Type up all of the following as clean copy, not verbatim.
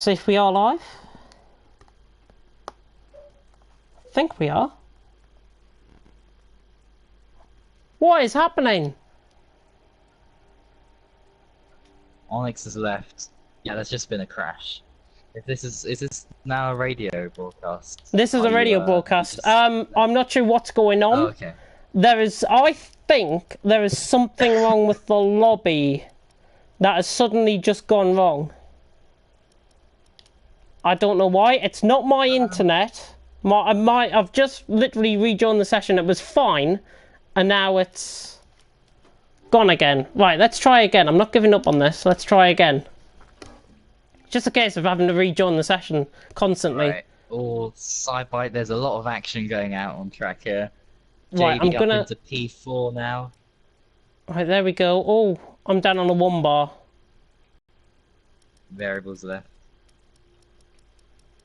See if we are live. I think we are. What is happening? Onyx has left. Yeah, there's just been a crash. If this is this now a radio broadcast? This is a radio broadcast. I'm not sure what's going on. Oh, okay. I think there is something wrong with the lobby that has suddenly just gone wrong. I don't know why. It's not my internet. I've just literally rejoined the session. It was fine, and now it's gone again. Right, let's try again. I'm not giving up on this. Let's try again. Just a case of having to rejoin the session constantly. Right. Or side-by, there's a lot of action going out on track here. Right, I'm gonna up into P4 now. Right, there we go. Oh, I'm down on a 1 bar. Variables left.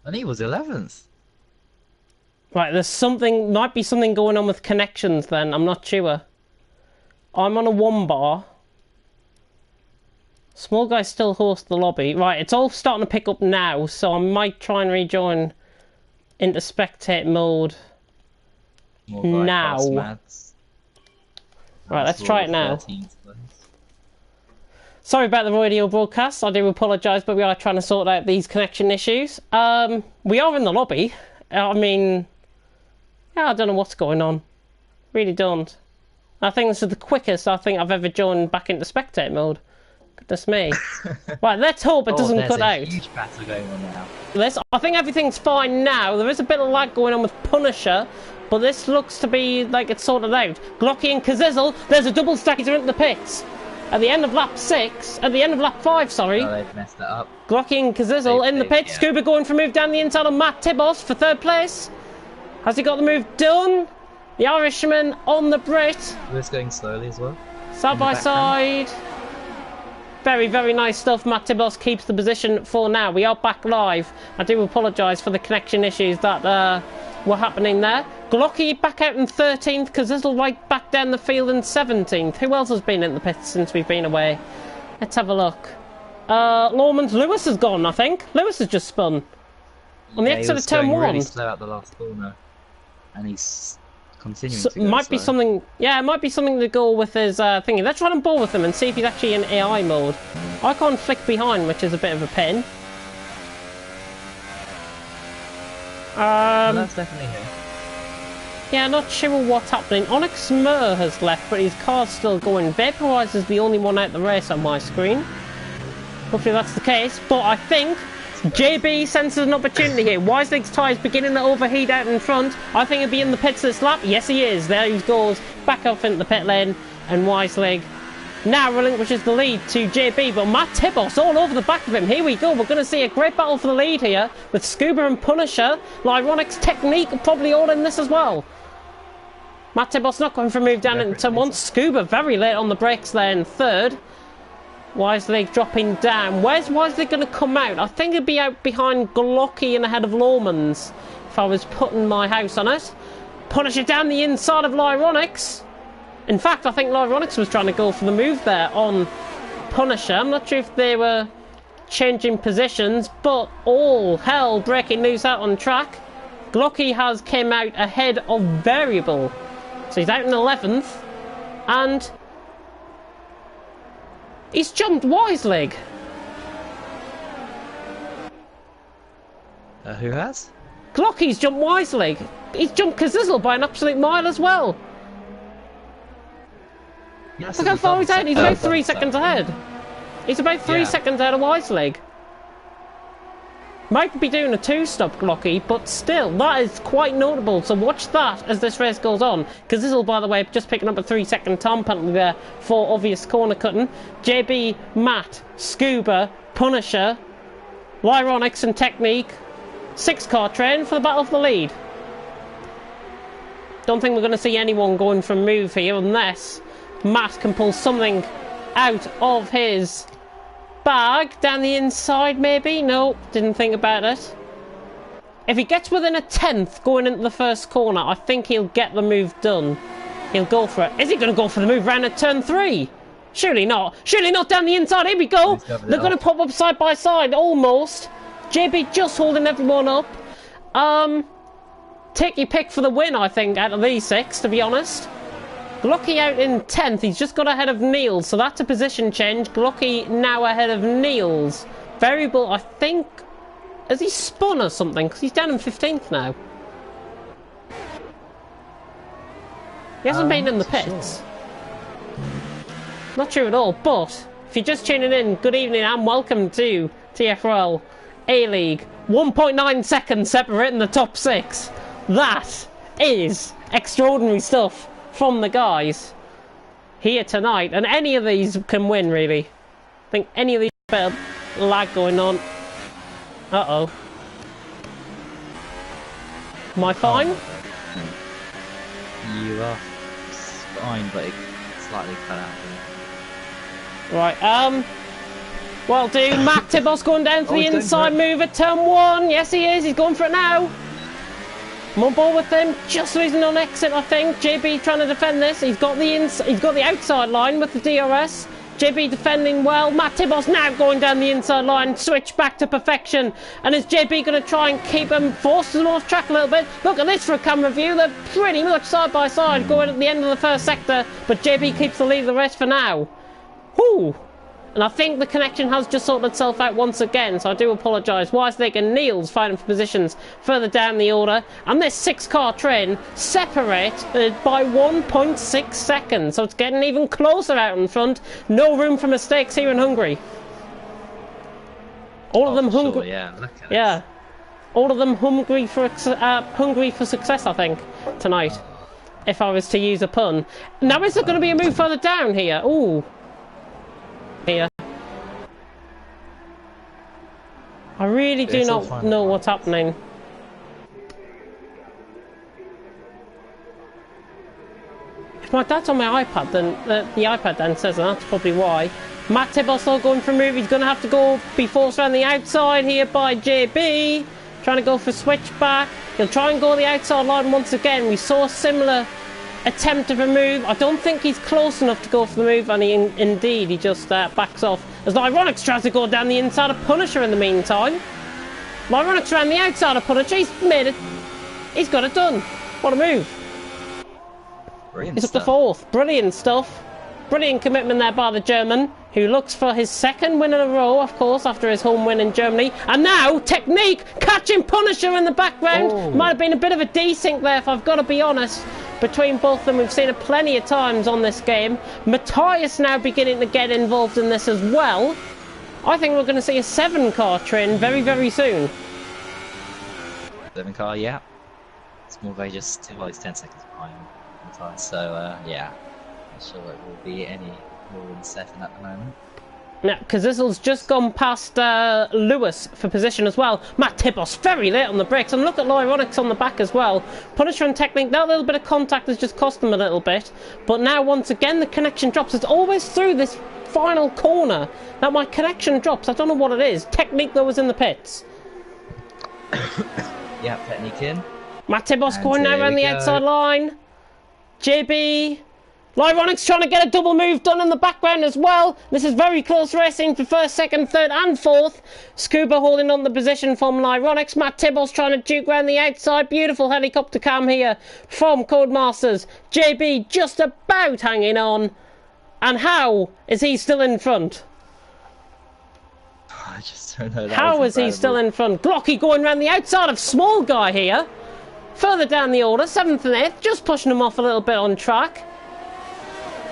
And he was 11th. Right, might be something going on with connections then, I'm not sure. I'm on a 1 bar. Small guy still hosts the lobby. Right, it's all starting to pick up now, so I might try and rejoin into spectate mode now. Right, let's try it now. Sorry about the radio broadcast, I do apologise, but we are trying to sort out these connection issues. We are in the lobby. I mean, yeah, I don't know what's going on. Really don't. I think this is the quickest I think I've ever joined back into spectate mode. Goodness me. Right, let's hope it doesn't cut out. There's a huge battle going on now. I think everything's fine now. There is a bit of lag going on with Punisher, but this looks to be like it's sorted out. Glocky and Kazizzle, there's a double stack, he's in the pits. At the end of lap 5, sorry. Oh, they've messed it up. Glocky and Kazizzle in the pits. Yeah. Scuba going for a move down the inside on Matt Tibos for 3rd place. Has he got the move done? The Irishman on the Brit. Lewis going slowly as well. Side by side. Very, very nice stuff. Matt Tibos keeps the position for now. We are back live. I do apologise for the connection issues that were happening there. Glocky back out in 13th. Kazizzle right back down the field in 17th. Who else has been in the pits since we've been away? Let's have a look. Lewis has gone, I think. Lewis has just spun. On the exit of turn 1. Really slow out the last corner. And he's continuing to go might slow. be something, yeah, it might be something to go with his thingy. Let's run and ball with him and see if he's actually in AI mode. I can't flick behind, which is a bit of a pain. Well, that's definitely him. Yeah, not sure what's happening. Onyx Mur has left, but his car's still going. Vaporize is the only one out the race on my screen. Hopefully that's the case, but I think JB senses an opportunity here. Wislig's tyres beginning to overheat out in front. I think he'll be in the pits this lap. Yes, he is. There he goes. Back off into the pit lane. And Wislig now relinquishes the lead to JB. But Matt Tibos all over the back of him. Here we go. We're going to see a great battle for the lead here with Scuba and Punisher. Lyronic's Technique probably all in this as well. Matt Tibos not going for a move down into turn 1. Scuba very late on the brakes there in 3rd. Wisely dropping down. Where's Wisely going to come out? I think he'd be out behind Glocky and ahead of Lawmans if I was putting my house on it. Punisher down the inside of Lyronics. In fact, I think Lyronics was trying to go for the move there on Punisher. I'm not sure if they were changing positions, but all hell breaking loose out on track. Glocky has came out ahead of Variable. So he's out in 11th. And he's jumped Wiselig. Who has? Glocky's jumped Wiselig. He's jumped Kazizzle by an absolute mile as well. Yes, look how far he's out. He's about 3 seconds ahead. He's about 3 seconds ahead of Wiselig. Might be doing a 2-stop Glocky, but still, that is quite notable. So watch that as this race goes on. Kazizzle, by the way, just picking up a 3-second time penalty there for obvious corner cutting. JB, Matt, Scuba, Punisher, Lyronics and Technique. 6-car train for the battle for the lead. Don't think we're going to see anyone going for a move here unless Matt can pull something out of his bag down the inside, maybe? No, didn't think about it. If he gets within a 10th going into the first corner, I think he'll get the move done. He'll go for it. Is he going to go for the move round at turn 3? Surely not. Surely not down the inside. Here we go. They're going to pop up side by side, almost. JB just holding everyone up. Take your pick for the win, I think, out of these 6, to be honest. Glucky out in 10th. He's just got ahead of Niels, so that's a position change. Glucky now ahead of Niels. Variable, I think... Has he spun or something? Because he's down in 15th now. He hasn't been in the pits. Sure. Not true at all, but if you're just tuning in, good evening and welcome to TFRL A-League. 1.9 seconds separating the top 6. That is extraordinary stuff from the guys here tonight. And any of these can win, really. I think any of these better lag going on. Uh-oh. Am I fine? You are fine, but it's slightly cut out here. Right, well, Matt Tibos going down for the inside move at turn 1. Yes, he is. He's going for it now. I'm on board with him. Just losing on exit, I think. JB trying to defend this. He's got the outside line with the DRS. JB defending well. Matt Tibos now going down the inside line. Switch back to perfection. And is JB going to try and keep him, force them off track a little bit? Look at this for a camera view. They're pretty much side by side going at the end of the first sector. But JB keeps the lead of the rest for now. Whoo! And I think the connection has just sorted itself out once again, so I do apologise. Wisnik and Niels fighting for positions further down the order. And this 6-car train separated by 1.6 seconds, so it's getting even closer out in front. No room for mistakes here in Hungary. All of them hungry. Sure, yeah, look at yeah. All of them hungry for success, I think, tonight. If I was to use a pun. Now, is there going to be a move further down here? Ooh. Here. I really do not know what's happening. If my dad's on my iPad, then the iPad then says that's probably why. Matt Tibos still going for a move. He's going to have to go be forced around the outside here by JB. Trying to go for switchback. He'll try and go the outside line once again. We saw a similar attempt of a move. I don't think he's close enough to go for the move, and indeed he just backs off as Lyronix tries to go down the inside of Punisher in the meantime. Lyronix around the outside of Punisher. He's made it. He's got it done. What a move. Brilliant He's up to 4th. Brilliant stuff. Brilliant commitment there by the German, who looks for his 2nd win in a row, of course, after his home win in Germany. And now, technique, catching Punisher in the background. Oh. Might have been a bit of a desync there, if I've got to be honest. Between both of them, we've seen it plenty of times on this game. Matthias now beginning to get involved in this as well. I think we're going to see a 7-car train very, very soon. 7-car, yeah. Small just 10 seconds behind Matthias, so yeah. Not sure it will be any more than 7 at the moment. Now, Kazizel's just gone past Lewis for position as well. Matt Tibos very late on the brakes, and look at Lyronix on the back as well. Punisher and Technique, that little bit of contact has just cost them a little bit. But now, once again, the connection drops. It's always through this final corner that my connection drops. I don't know what it is. Technique, though, was in the pits. Yeah, Technique in. Matt Tibos going now around the outside line. JB... Lyronix trying to get a double move done in the background as well. This is very close racing for 1st, 2nd, 3rd and 4th. Scuba holding on the position from Lyronix. Matt Tibos trying to duke around the outside. Beautiful helicopter cam here from Codemasters. JB just about hanging on. And how is he still in front? I just don't know. How is he still in front? Glocky going around the outside of Small Guy here. Further down the order, 7th and 8th. Just pushing him off a little bit on track.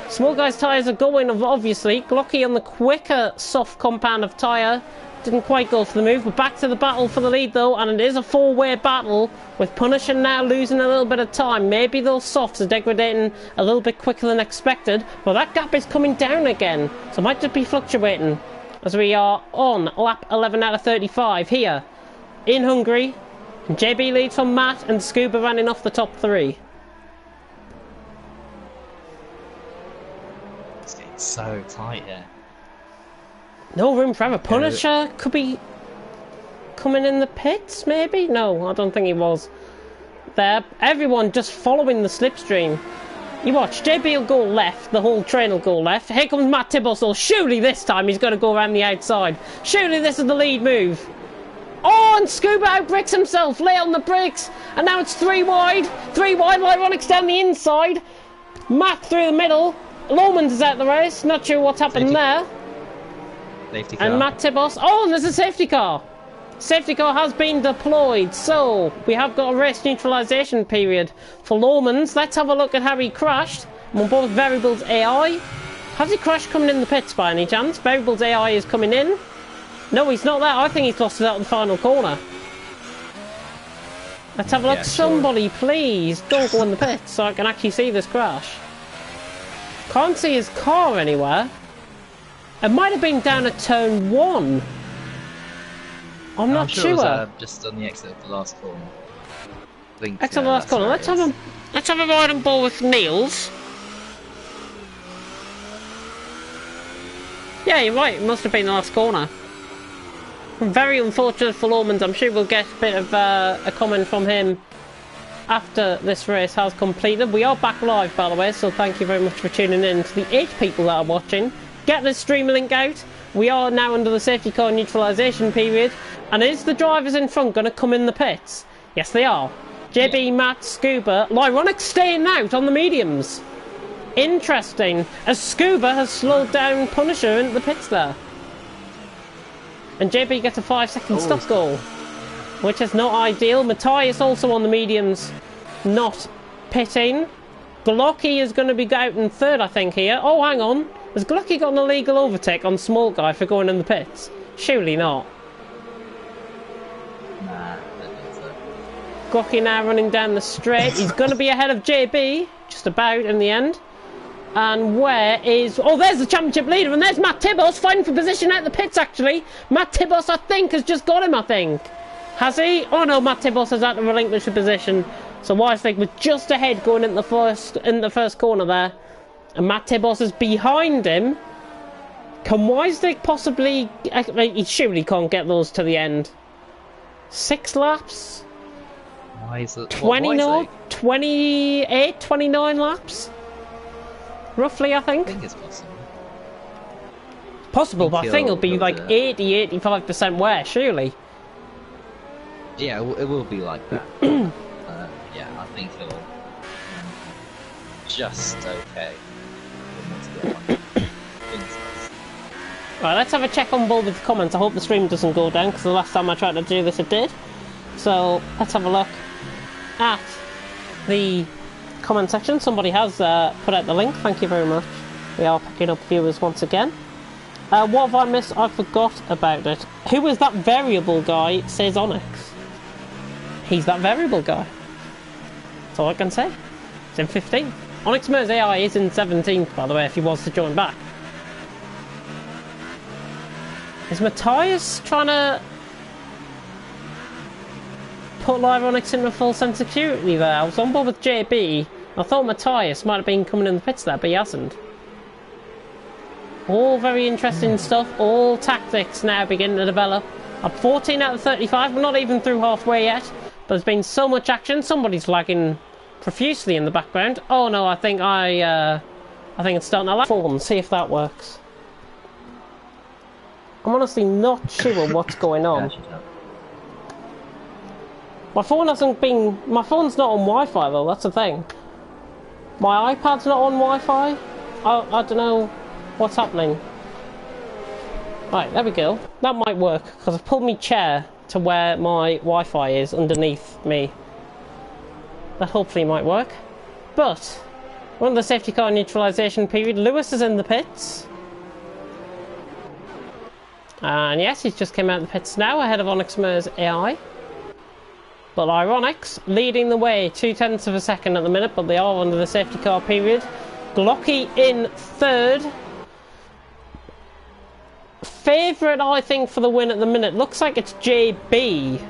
Small Guy's tyres are going, obviously. Glocky on the quicker soft compound of tyre. Didn't quite go for the move, but back to the battle for the lead though, and it is a 4-way battle, with Punisher now losing a little bit of time. Maybe those softs are degrading a little bit quicker than expected, but that gap is coming down again, so it might just be fluctuating, as we are on lap 11 out of 35 here in Hungary. And JB leads from Matt, and Scuba running off the top 3. So tight here. No room for error. Punisher could be coming in the pits, maybe? No, I don't think he was. There, everyone just following the slipstream. You watch, JB will go left, the whole train will go left. Here comes Matt Tibos, surely this time he's going to go around the outside. Surely this is the lead move. Oh, and Scuba outbricks himself. Lay on the brakes, and now it's 3 wide. 3 wide, Lyronic's down the inside. Matt through the middle. Lomans is out the race. Not sure what's happened there. Safety car. And Matt Tibos. Oh, and there's a safety car. Safety car has been deployed, so we have got a race neutralisation period for Lomans. Let's have a look at how he crashed. I'm on board with Variables AI. Has he crashed coming in the pits by any chance? Variables AI is coming in. No, he's not there. I think he's lost it out in the final corner. Let's have a look. Yeah, Somebody, please, don't go in the pits so I can actually see this crash. Can't see his car anywhere. It might have been down at turn 1. I'm not sure. It was, just on the exit of the last corner. Exit of the last corner. Let's have a ride on board with Niels. Yeah, you're right. It must have been the last corner. Very unfortunate for Lomans. I'm sure we'll get a bit of a comment from him after this race has completed. We are back live, by the way, so thank you very much for tuning in. To the 8 people that are watching, get this stream link out. We are now under the safety car neutralisation period. And is the drivers in front going to come in the pits? Yes, they are. JB, yeah. Matt, Scuba, Lyronic staying out on the mediums. Interesting, as Scuba has slowed down Punisher into the pits there. And JB gets a 5-second stop goal, which is not ideal. Matthias also on the mediums, not pitting. Glocky is going to be out in 3rd, I think, here. Oh, hang on. Has Glocky got an illegal overtake on Small Guy for going in the pits? Surely not. Nah, I don't think so. Glocky now running down the straight. He's going to be ahead of JB, just about in the end. And where is... Oh, there's the championship leader, and there's Matt Tibos fighting for position out the pits, actually. Matt Tibos, I think, has just got him, I think. Has he? Oh, no, Matt Tibos has had to relinquish the position. So Weislich was just ahead going in the first corner there. And Matt Tibos is behind him. Can Weislich possibly... He surely can't get those to the end. 6 laps? Why is it... 28, 29 laps? Roughly, I think. I think it's possible. Possible, but I think it'll be like 80, 85% wear, surely. Yeah, it will be like that. Yeah, I think he'll just okay. Right, let's have a check on board with the comments. I hope the stream doesn't go down, because the last time I tried to do this it did. So, let's have a look at the comment section. Somebody has put out the link. Thank you very much. We are picking up viewers once again. What have I missed? I forgot about it. Who is that variable guy, says Onyx? He's that variable guy. That's all I can say. It's in 15th. Onyx Mers AI is in 17th, by the way, if he wants to join back. Is Matthias trying to put Lyronics into a full sense of security there? I was on board with JB. I thought Matthias might have been coming in the pits there, but he hasn't. All very interesting stuff. All tactics now beginning to develop. Up 14 out of 35. We're not even through halfway yet. But there's been so much action. Somebody's lagging profusely in the background. Oh no, I think it's starting to lag. Phone, see if that works. I'm honestly not sure what's going on. My phone hasn't been... My phone's not on Wi-Fi though, that's the thing. My iPad's not on Wi-Fi. I don't know what's happening. Right, there we go. That might work, because I've pulled my chair to where my Wi-Fi is underneath me. That hopefully might work. But, we're on the safety car neutralisation period. Lewis is in the pits. And yes, he's just came out of the pits now, ahead of Onyx Mers AI. But Ironics leading the way, 0.2 of a second at the minute, but they are under the safety car period. Glocky in 3rd. Favourite, I think, for the win at the minute. Looks like it's JB.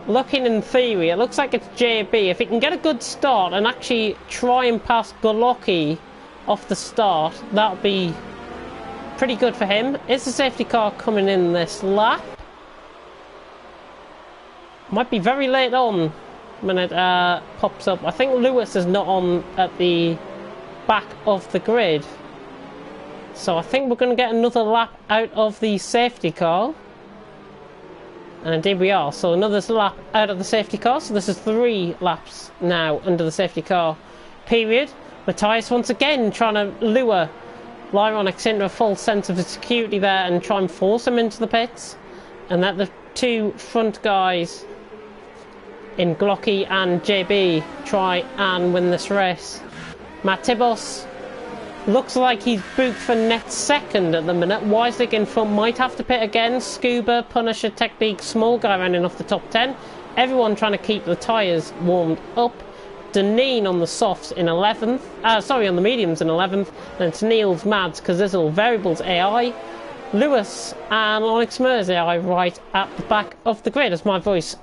Looking in theory, it looks like it's JB. If he can get a good start and actually try and pass Glocky off the start, that would be pretty good for him. Is the safety car coming in this lap? Might be very late on when it pops up. I think Lewis is not on at the back of the grid. So I think we're going to get another lap out of the safety car. And indeed we are. So another lap out of the safety car. So this is 3 laps now under the safety car period. Matthias once again trying to lure Lyronix into a false sense of security there and try and force him into the pits. And that the 2 front guys in Glocky and JB try and win this race. Matt Tibos looks like he's booked for next second at the minute. Wisely in front might have to pit again. Scuba, Punisher, Technique, Small Guy rounding off the top 10. Everyone trying to keep the tyres warmed up. Deneen on the softs in 11th. On the mediums in 11th. Then it's Neil's Mads, Kazizzle, Variables AI. Lewis and Onyx Mers AI right at the back of the grid as my voice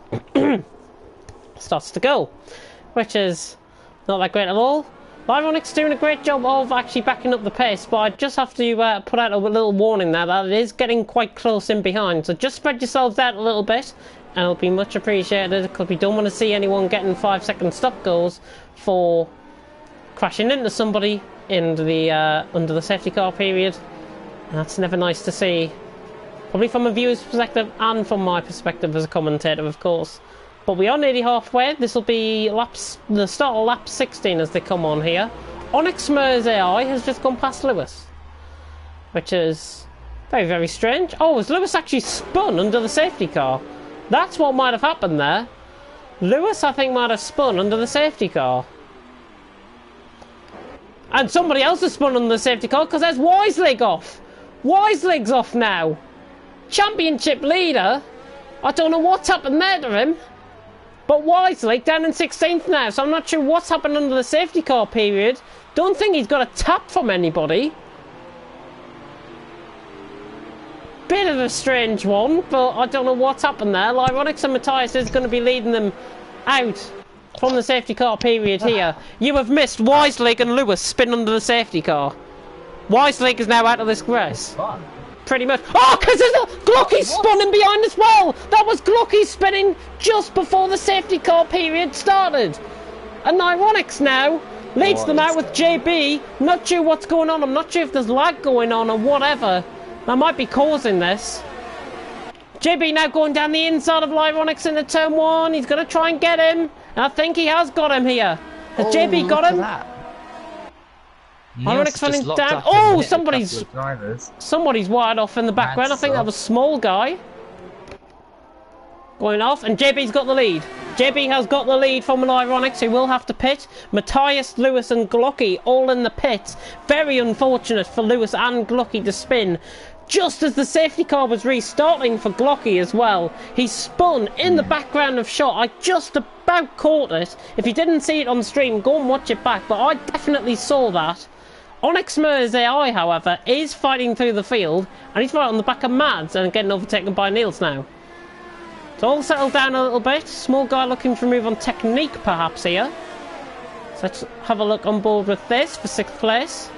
starts to go, which is not that great at all. Lyronix doing a great job of actually backing up the pace, but I just have to put out a little warning there that it is getting quite close in behind, so just spread yourselves out a little bit and it'll be much appreciated, because we don't want to see anyone getting 5-second stop goals for crashing into somebody in the under the safety car period, and that's never nice to see, probably from a viewer's perspective and from my perspective as a commentator, of course. But we are nearly halfway. This will be the start of lap 16 as they come on here. Onyx Mers AI has just gone past Lewis, which is very, very strange. Oh, has Lewis actually spun under the safety car? That's what might have happened there. Lewis, I think, might have spun under the safety car. And somebody else has spun under the safety car, because there's Wiselig off. Wiselig's off now. Championship leader. I don't know what's happened there to him. But Wiselig down in 16th now, so I'm not sure what's happened under the safety car period. Don't think he's got a tap from anybody. Bit of a strange one, but I don't know what's happened there. Lyronix and Matthias is going to be leading them out from the safety car period here. You have missed Wiselig and Lewis spin under the safety car. Wiselig is now out of this race. Pretty much. Oh, because Glocky's spinning behind as well. That was Glocky spinning just before the safety car period started. And Lyronix now leads them out with JB. Not sure what's going on. I'm not sure if there's lag going on or whatever that might be causing this. JB now going down the inside of Lyronix into turn 1. He's going to try and get him. And I think he has got him here. Has JB got him? Lyronix running down. Oh, somebody's wired off in the background. I think that was Small Guy going off, and JB's got the lead. JB has got the lead from Lyronix, who will have to pit. Matthias, Lewis and Glocky all in the pits. Very unfortunate for Lewis and Glocky to spin just as the safety car was restarting for Glocky as well. He spun in the background of shot. I just about caught it. If you didn't see it on stream, go and watch it back, but I definitely saw that. Onyx Mers AI, however, is fighting through the field, and he's right on the back of Mads and getting overtaken by Niels now. It's all settled down a little bit. Small Guy looking for a move on Technique, perhaps, here. So let's have a look on board with this for 6th place.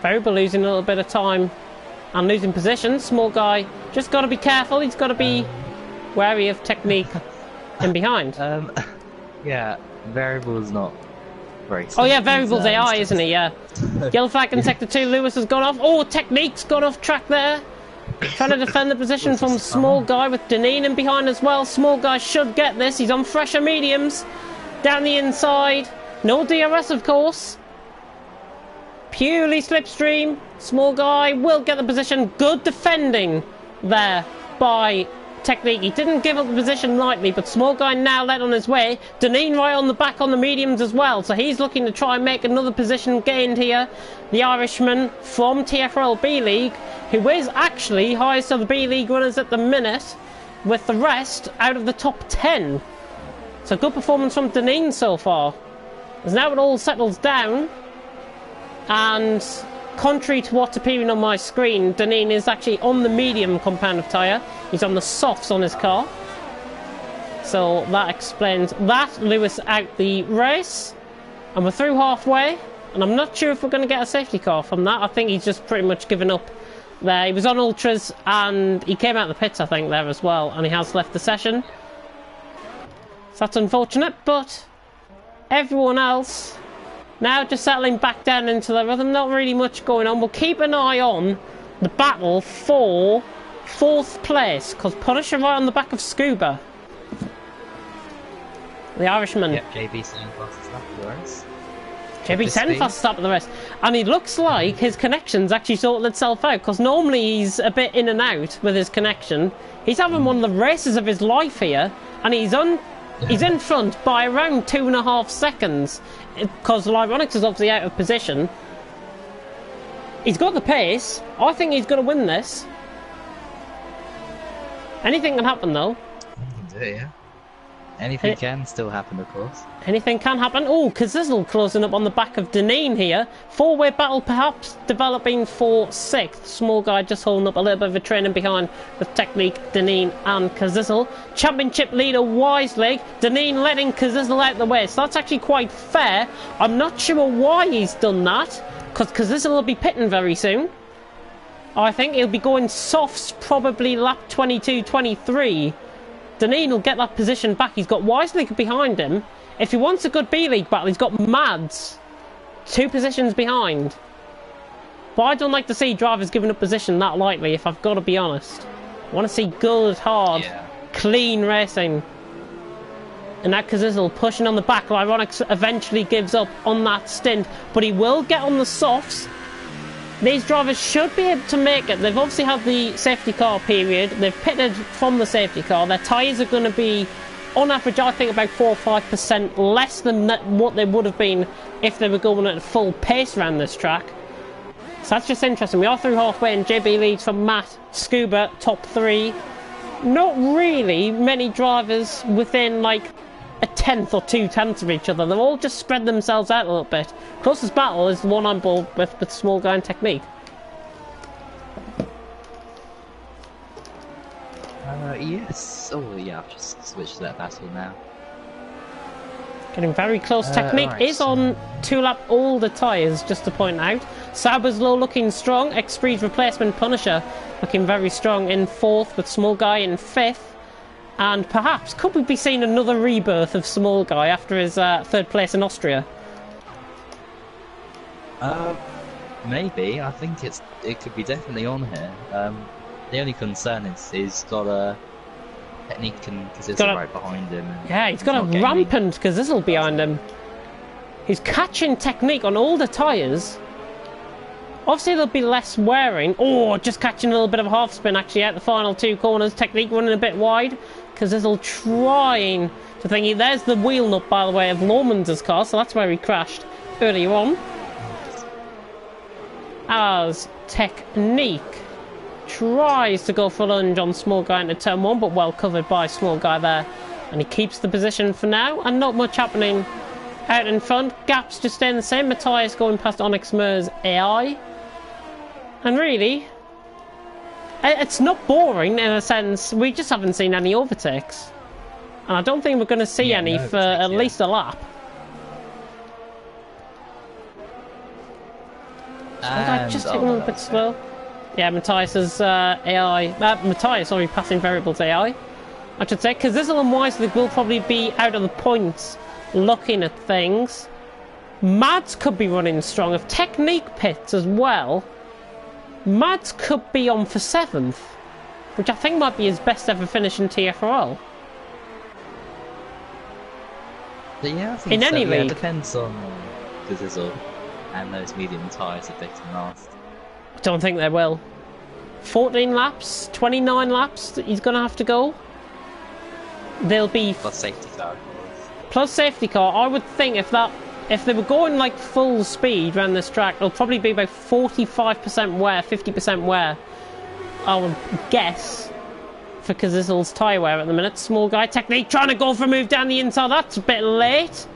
Variable losing a little bit of time and losing position. Small Guy just got to be careful. He's got to be wary of Technique in behind. Yeah, Variable's not... Oh yeah, Variables AI, isn't he? Yeah. Yellow flag in sector 2. Lewis has gone off. Oh, Technique's gone off track there. Trying to defend the position from Small Guy with Deneen in behind as well. Small Guy should get this. He's on fresher mediums. Down the inside. No DRS, of course. Purely slipstream. Small Guy will get the position. Good defending there by Technique. He didn't give up the position lightly, but Small Guy now led on his way. Deneen right on the back on the mediums as well, so he's looking to try and make another position gained here. The Irishman from TFRL B-League, who is actually highest of the B-League runners at the minute, with the rest out of the top 10. So good performance from Deneen so far. As now it all settles down, and contrary to what's appearing on my screen, Deneen is actually on the medium compound of tyre. He's on the softs on his car. So that explains that. Lewis out the race. And we're through halfway. And I'm not sure if we're going to get a safety car from that. I think he's just pretty much given up there. He was on Ultras and he came out of the pits, I think, there as well. And he has left the session. So that's unfortunate, but everyone else now just settling back down into the rhythm. Not really much going on. We'll keep an eye on the battle for 4th place, because Punisher right on the back of Scuba. The Irishman. Yep, JB saying fastest lap of the race. JB 10 fastest lap of the rest. And he looks like his connection's actually sorted itself out, because normally he's a bit in and out with his connection. He's having one of the races of his life here, and he's in front by around 2.5 seconds, because Lyronix is obviously out of position. He's got the pace. I think he's going to win this. Anything can happen, though. Yeah. Anything can still happen, of course. Anything can happen. Oh, Kazizel closing up on the back of Deneen here. 4-way battle perhaps developing for 6th. Small guy just holding up a little bit of a training behind with Technique, Deneen and Kazizel. Championship leader Wiselig. Deneen letting Kazizel out the way. So that's actually quite fair. I'm not sure why he's done that, because Kazizel will be pitting very soon. I think he'll be going softs probably lap 22, 23. Deneen will get that position back. He's got Wiselig behind him. If he wants a good B-League battle, he's got Mads 2 positions behind. But I don't like to see drivers giving up position that lightly, if I've got to be honest. I want to see good, hard, clean racing. And that Kazizel pushing on the back. Lyronix eventually gives up on that stint, but he will get on the softs. These drivers should be able to make it. They've obviously had the safety car period. They've pitted from the safety car. Their tyres are going to be, on average, I think about 4 or 5% less than what they would have been if they were going at full pace around this track. So that's just interesting. We are through halfway, and JB leads from Matt, Scuba, top 3. Not really many drivers within like a 10th or 2/10 of each other. They've all just spread themselves out a little bit. Closest battle is the one I'm bored with Small Guy and Technique. Yes. Oh, yeah, I've just switched to that battle now. Getting very close. Technique right, is on 2-lap older tyres, just to point out. Sauber's low looking strong. Expre's replacement Punisher looking very strong in 4th, with Small Guy in 5th. And perhaps, could we be seeing another rebirth of Small Guy after his 3rd place in Austria? Maybe. I think it could be definitely on here. The only concern is he's got a Technique and Kazizel right behind him. Yeah, he's got a rampant Kazizel behind him. He's catching Technique on older tyres. Obviously there'll be less wearing. Oh, just catching a little bit of a half spin actually out the final 2 corners. Technique running a bit wide. Kazizel trying to think. There's the wheel nut, by the way, of Lorman's car, so that's where he crashed earlier on. As Technique tries to go for a lunge on Small Guy into turn 1, but well covered by Small Guy there. And he keeps the position for now, and not much happening out in front. Gaps just staying the same. Matthias going past Onyx Mer's AI. And really, it's not boring in a sense. We just haven't seen any overtakes. And I don't think we're going to see any for at least a lap. I just take a little bit slow. Yeah, Matthias's AI. Matthias, sorry, passing variables AI. I should say, because Kazizel and Wiselig will probably be out of the points looking at things. Mads could be running strong. If Technique pits as well, Mads could be on for 7th, which I think might be his best ever finish in TFRL. Yeah, I think in any league. It depends on Kazizel and those medium tyres if they can last. I don't think they will. 14 laps, 29 laps he's going to have to go. They'll be... Plus safety car. Plus safety car. I would think if they were going like full speed around this track, it'll probably be about 45% wear, 50% wear. I would guess for Kazizel's tyre wear at the minute. Small Guy Technique trying to go for a move down the inside. That's a bit late.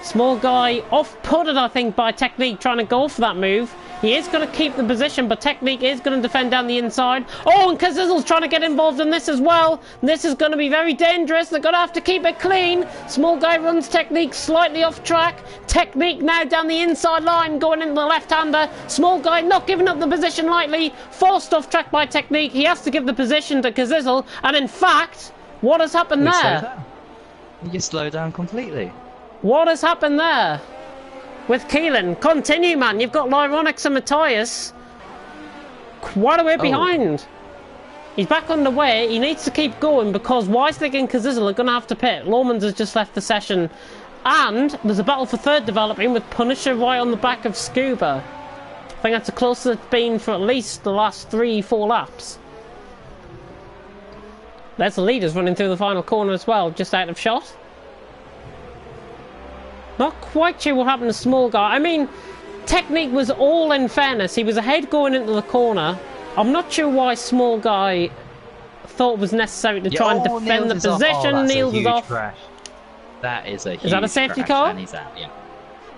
Small Guy off-putted, I think, by Technique trying to go for that move. He is going to keep the position, but Technique is going to defend down the inside. Oh, and Kazizel's trying to get involved in this as well. This is going to be very dangerous. They're going to have to keep it clean. Small Guy runs Technique slightly off track. Technique now down the inside line, going into the left-hander. Small Guy not giving up the position lightly. Forced off track by Technique. He has to give the position to Kazizel. And in fact, what has happened there? You slow down completely. What has happened there? With Keelan. Continue, man. You've got Lyronix and Matthias. quite a way behind. He's back on the way. He needs to keep going because Wisnik and Kazizel are going to have to pit. Lomans has just left the session. And there's a battle for third developing with Punisher right on the back of Scuba. I think that's the closest it's been for at least the last 3-4 laps. There's the leaders running through the final corner as well, just out of shot. Not quite sure what happened to Small Guy. I mean, Technique was all in fairness. He was ahead going into the corner. I'm not sure why Small Guy thought it was necessary to try and defend the position. Oh, Niels is off. Crash. That is a huge Is that a safety car? And he's out, yeah.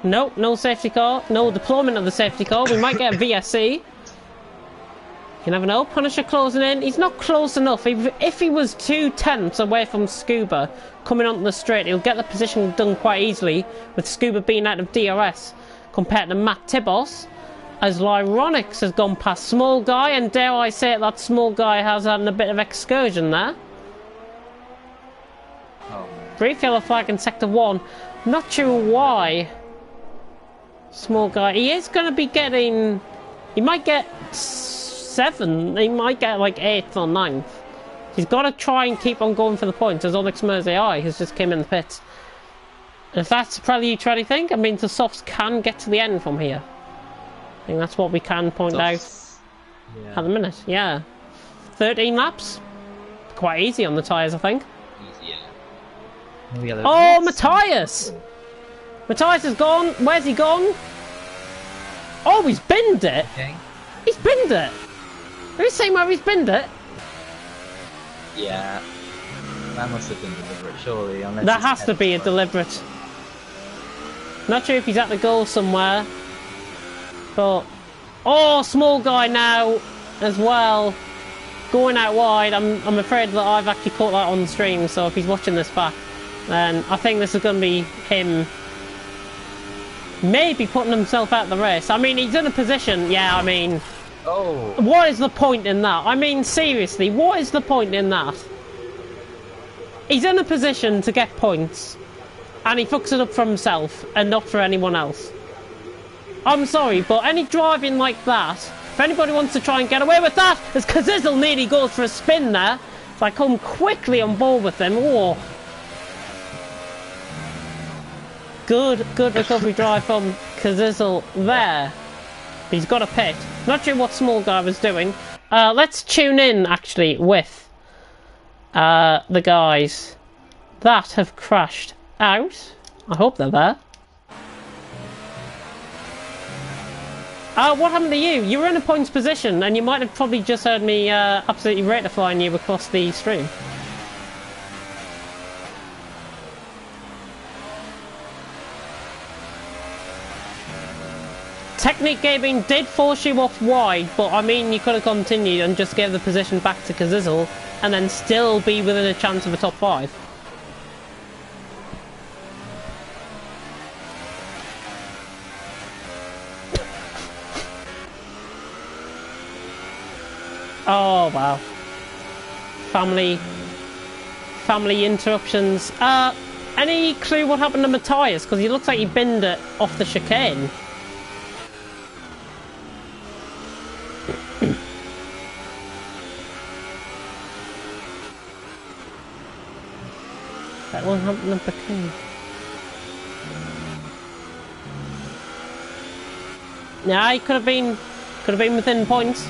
No, no safety car. No deployment of the safety car. We might get a VSC. You never know. Punisher closing in. He's not close enough. If he was 2 tenths away from Scuba coming onto the straight, he'll get the position done quite easily with Scuba being out of DRS compared to Matt Tibos. As Lyronix has gone past Small Guy, and dare I say it, that Small Guy has had a bit of excursion there. Oh. Brief yellow flag in sector 1. Not sure why. Small Guy. He is going to be getting... He might get 7. He might get like 8th or 9th. He's got to try and keep on going for the points as Onyx Merzai has just came in the pits. And if that's probably you try to think, I mean, the softs can get to the end from here. I think that's what we can point out at the minute. Yeah. 13 laps. Quite easy on the tyres, I think. Yeah. Oh, Matthias! Matthias is gone. Where's he gone? Oh, he's binned it. Okay. He's binned it. Are you saying where he's binned it? Yeah. That must have been deliberate, surely. That has to be a deliberate. Not sure if he's at the goal somewhere. But... Oh, Small Guy now as well. Going out wide. I'm afraid that I've actually caught that on stream, so if he's watching this back, then I think this is going to be him maybe putting himself out of the race. I mean, he's in a position, yeah, I mean... Oh! What is the point in that? I mean, seriously, what is the point in that? He's in a position to get points, and he fucks it up for himself, and not for anyone else. I'm sorry, but any driving like that, if anybody wants to try and get away with that, as Kazizel nearly goes for a spin there, so I come quickly on board with him. Oh. Good recovery drive from Kazizel there. But he's got a pit. Not sure what Small Guy was doing. Let's tune in, actually, with the guys that have crashed out. I hope they're there. What happened to you? You were in a points position, and you might have probably just heard me absolutely ratifying you across the stream. Technique Gaming did force you off wide, but I mean, you could have continued and just gave the position back to Kazizel, and then still be within a chance of a top 5. Oh wow. Family interruptions. Any clue what happened to Matthias? Because he looks like he binned it off the chicane. That one happened to Baku. Yeah, he could have been within points.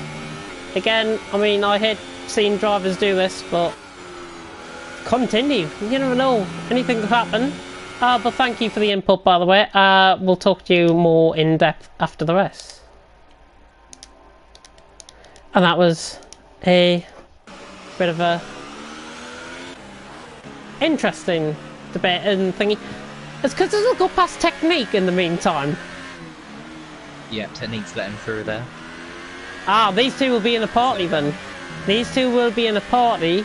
Again, I mean, I hate seeing drivers do this, but continue. You never know. Anything could happen. But thank you for the input, by the way. We'll talk to you more in depth after the rest. And that was a bit of a interesting debate and thingy. It's because it'll go past Technique in the meantime. Yeah, Technique's letting through there. These two will be in a party then. These two will be in a party.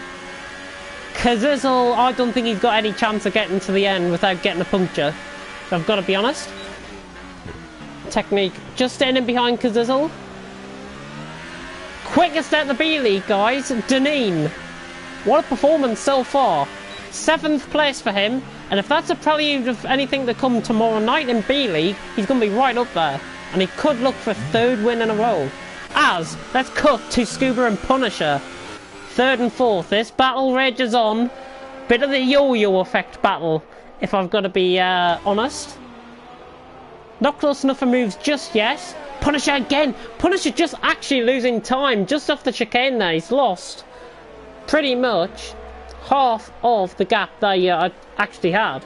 Kazizel, I don't think he's got any chance of getting to the end without getting a puncture. I've got to be honest. Technique just staying in behind Kazizel. Quickest at the B-League, guys. Deneen. What a performance so far. 7th place for him. And if that's a prelude of anything to come tomorrow night in B-League, he's going to be right up there. And he could look for a 3rd win in a row. as let's cut to Scuba and Punisher. Third and fourth. This battle rages on. Bit of the yo-yo effect battle, if I've got to be honest. Not close enough for moves just yet. Punisher again. Punisher just actually losing time just off the chicane there. He's lost pretty much half of the gap that he actually had.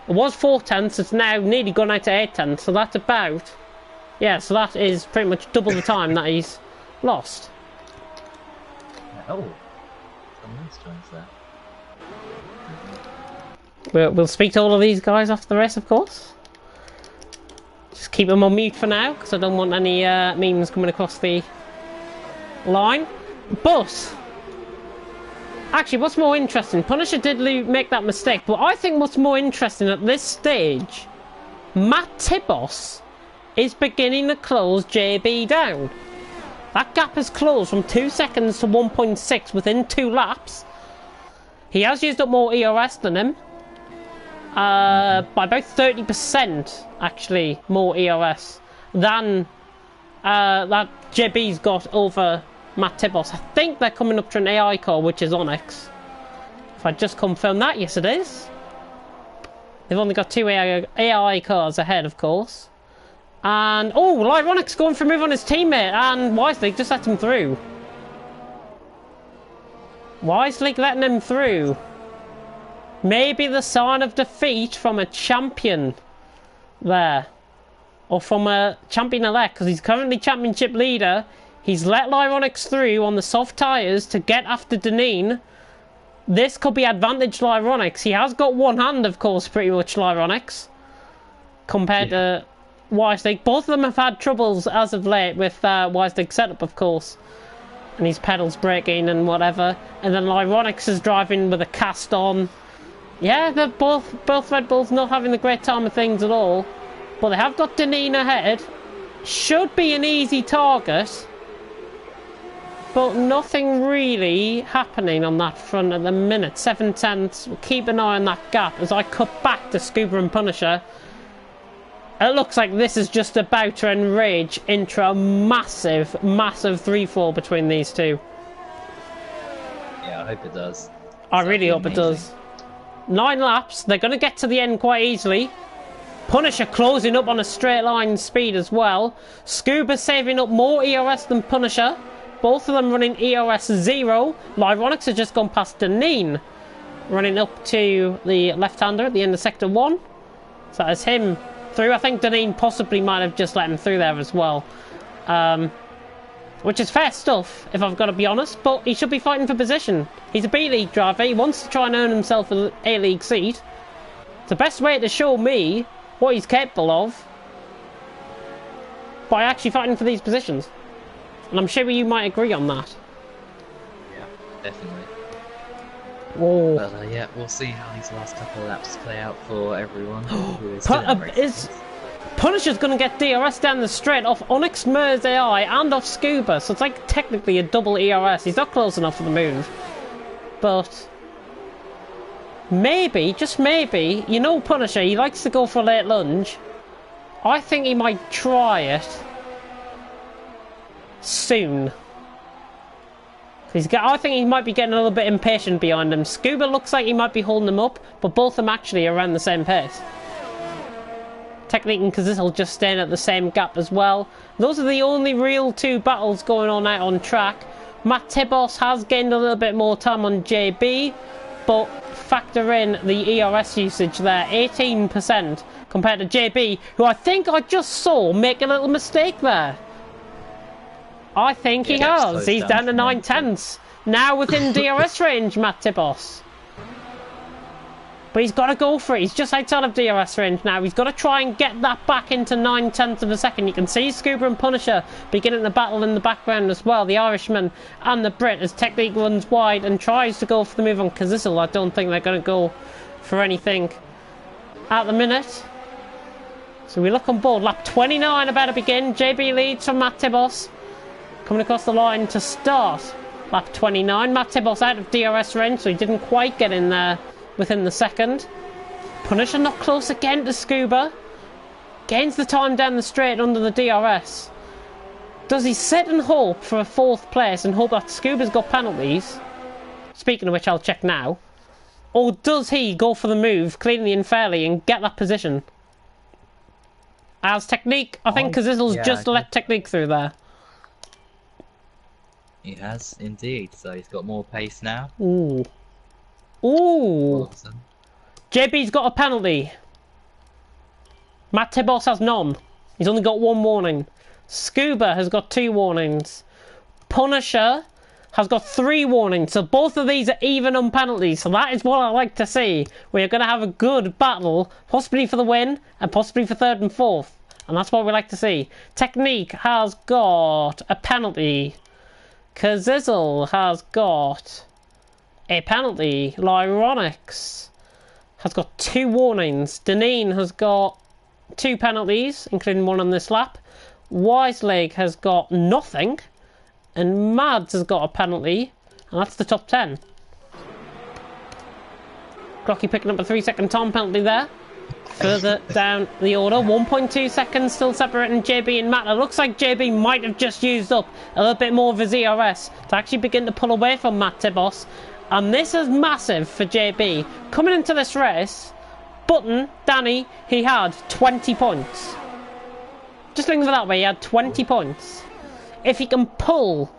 It was 4/10, it's now nearly gone out to 8/10, so that's about... Yeah, so that is pretty much double the time that he's lost. Oh, some nice joints there. We'll speak to all of these guys after the race, of course. Just keep them on mute for now, because I don't want any memes coming across the line. But... actually, what's more interesting, Punisher did make that mistake, but I think what's more interesting at this stage, Matt Tibos is beginning to close JB down. That gap has closed from 2 seconds to 1.6 within 2 laps. He has used up more ERS than him. By about 30% actually more ERS than that JB's got over Matt Tibos. I think they're coming up to an AI car, which is Onyx. If I just confirm that, yes it is. They've only got 2 AI cars ahead, of course. And, oh, Lyronic's going for a move on his teammate, and Wisely just let him through. Wisely letting him through. Maybe the sign of defeat from a champion there. Or from a champion-elect, because he's currently championship leader. He's let Lyronix through on the soft tyres to get after Deneen. This could be advantage Lyronix. He has got one hand, of course, pretty much, Lyronix. Compared to Wistig. Both of them have had troubles as of late with Wistig's setup, of course. And his pedals breaking and whatever. And then Lyronix is driving with a cast on. Yeah, they're both Red Bulls not having the great time of things at all. But they have got Deneen ahead. Should be an easy target. But nothing really happening on that front at the minute. 7/10. We'll keep an eye on that gap as I cut back to Scuba and Punisher. It looks like this is just about to enrage into a massive, massive 3-4 between these two. Yeah, I hope it does. I really hope it does. 9 laps. They're going to get to the end quite easily. Punisher closing up on a straight line speed as well. Scuba saving up more ERS than Punisher. Both of them running ERS 0. Lyronix has just gone past Deneen, running up to the left-hander at the end of Sector 1. So that is him through. I think Deneen possibly might have just let him through there as well. Which is fair stuff, if I've got to be honest, but he should be fighting for position. He's a B-League driver. He wants to try and earn himself an A-League seat. It's the best way to show me what he's capable of by actually fighting for these positions. And I'm sure you might agree on that. Yeah, definitely. Whoa. But yeah, we'll see how these last couple of laps play out for everyone. Punisher's going to get DRS down the straight off Onyx Mers AI and off Scuba, so it's like technically a double ERS. He's not close enough for the move. But maybe, just maybe, you know Punisher, he likes to go for a late lunge. I think he might try it soon. I think he might be getting a little bit impatient behind him. Scuba looks like he might be holding him up, but both of them actually are around the same pace. Technique and Kazisel just staying at the same gap as well. Those are the only real 2 battles going on out on track. Matt Tibos has gained a little bit more time on JB, but factor in the ERS usage there, 18% compared to JB, who I think I just saw make a little mistake there. I think he has. He's down to 9/10. Now within DRS range, Matt Tibos. But he's got to go for it. He's just outside of DRS range now. He's got to try and get that back into 9/10 of a second. You can see Scuba and Punisher beginning the battle in the background as well. The Irishman and the Brit as Technique runs wide and tries to go for the move on Kazisel. I don't think they're going to go for anything at the minute. So we look on board. Lap 29 about to begin. JB leads from Matt Tibos. Coming across the line to start lap 29. Matt Tibos out of DRS range, so he didn't quite get in there within the second. Punisher not close again to Scuba. Gains the time down the straight under the DRS. Does he sit and hope for a 4th place and hope that Scuba's got penalties? Speaking of which, I'll check now. Or does he go for the move, cleanly and fairly, and get that position? As Technique, I think Kazizel's just let Technique through there. He has, indeed. So he's got more pace now. Ooh. Ooh. Awesome. JB's got a penalty. Matt Tibos has none. He's only got 1 warning. Scuba has got 2 warnings. Punisher has got 3 warnings. So both of these are even on penalties. So that is what I like to see. We're going to have a good battle, possibly for the win, and possibly for 3rd and 4th. And that's what we like to see. Technique has got a penalty. Kazizel has got a penalty. Lyronix has got 2 warnings. Deneen has got 2 penalties, including 1 on this lap. Wiseleg has got nothing. And Mads has got a penalty. And that's the top 10. Clocky picking up a 3-second time penalty there. Further down the order, 1.2 seconds still separating JB and Matt. It looks like JB might have just used up a little bit more of his ERS to actually begin to pull away from Matt Tibos. And this is massive for JB. Coming into this race, Button, Danny, he had 20 points. Just think of it that way, he had 20 points. If he can pull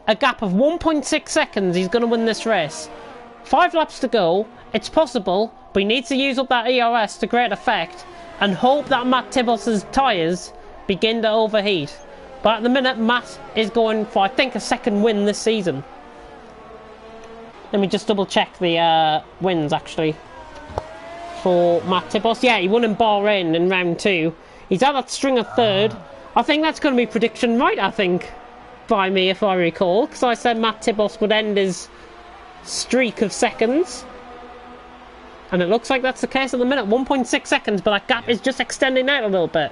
a gap of 1.6 seconds, he's going to win this race. 5 laps to go, it's possible, but he needs to use up that ERS to great effect and hope that Matt Tibos' tyres begin to overheat. But at the minute, Matt is going for, I think, a 2nd win this season. Let me just double check the wins, actually, for Matt Tibos. Yeah, he won in Bahrain in round 2. He's had that string of 3rd. I think that's going to be prediction right, I think, by me, if I recall, because I said Matt Tibos would end his streak of 2nds. And it looks like that's the case at the minute. 1.6 seconds, but that gap is just extending out a little bit.